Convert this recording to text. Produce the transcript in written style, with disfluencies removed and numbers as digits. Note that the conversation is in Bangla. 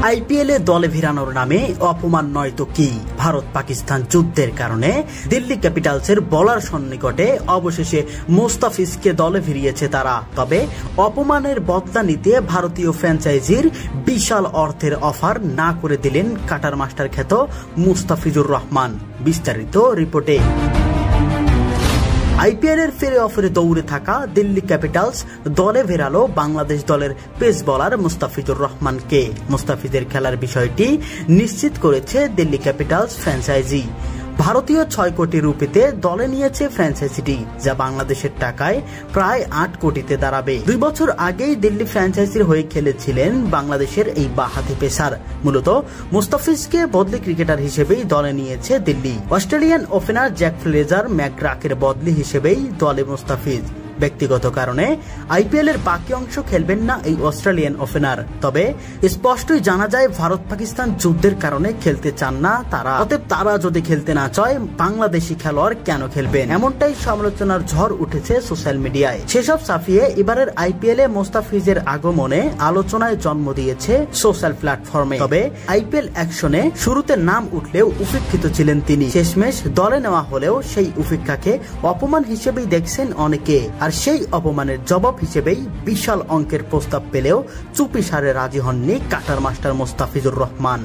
আইপিএলে দলে ভিড়ানোর নামে অপমান নয় তো কি। ভারত পাকিস্তান যুদ্ধের কারণে দিল্লি ক্যাপিটালসের বলার সন্নিকটে অবশেষে মোস্তাফিজকে দলে ভিড়িয়েছে তারা। তবে অপমানের বদলা নিতে ভারতীয় ফ্র্যাঞ্চাইজির বিশাল অর্থের অফার না করে দিলেন কাটার মাস্টার খ্যাত মুস্তাফিজুর রহমান। বিস্তারিত রিপোর্টে। আইপিএলের ফেরে অফারে দৌড়ে থাকা দিল্লি ক্যাপিটালস দলে ফেরালো বাংলাদেশ দলের পেস বোলার মুস্তাফিজুর রহমানকে। মুস্তাফিজের খেলার বিষয়টি নিশ্চিত করেছে দিল্লি ক্যাপিটালস ফ্র্যাঞ্চাইজি। ভারতীয় 6 কোটি রুপিতে দলে নিয়েছে ফ্র্যাঞ্চাইজিটি, যা বাংলাদেশের টাকায় প্রায় 8 কোটিতে দাঁড়াবে। 2 বছর আগেই দিল্লি ফ্র্যাঞ্চাইজির হয়ে খেলেছিলেন বাংলাদেশের এই বাঁহাতি পেসার। মূলত মুস্তাফিজকে বদলি ক্রিকেটার হিসেবেই দলে নিয়েছে Delhi. Australian opener Jake Fraser ম্যাকগ্রাকের বদলি হিসেবেই দলে মুস্তাফিজ। ব্যক্তিগত কারণে আইপিএল এর বাকি অংশ খেলবেন না এই অস্ট্রেলিয়ান ওপেনার। তবে স্পষ্টই জানা যায় ভারত পাকিস্তান যুদ্ধের কারণে খেলতে চান না তারা। অতএব তারা যদি খেলতে না চায়, বাংলাদেশি খেলোয়াড় কেন খেলবেন, এমনটাই সমালোচনার ঝড় উঠেছে সোশ্যাল মিডিয়ায়। সেসব সাফিয়ে এবারের আইপিএল এ মুস্তাফিজের আগমনে আলোচনায় জন্ম দিয়েছে সোশ্যাল প্ল্যাটফর্মে। তবে আইপিএল অ্যাকশনে শুরুতে নাম উঠলেও উপেক্ষিত ছিলেন তিনি। শেষমেশ দলে নেওয়া হলেও সেই উপেক্ষাকে অপমান হিসেবেই দেখছেন অনেকে। আর সেই অপমানের জবাব হিসেবেই বিশাল অঙ্কের প্রস্তাব পেলেও চুপি সারে রাজি হননি কাটার মাস্টার মুস্তাফিজুর রহমান।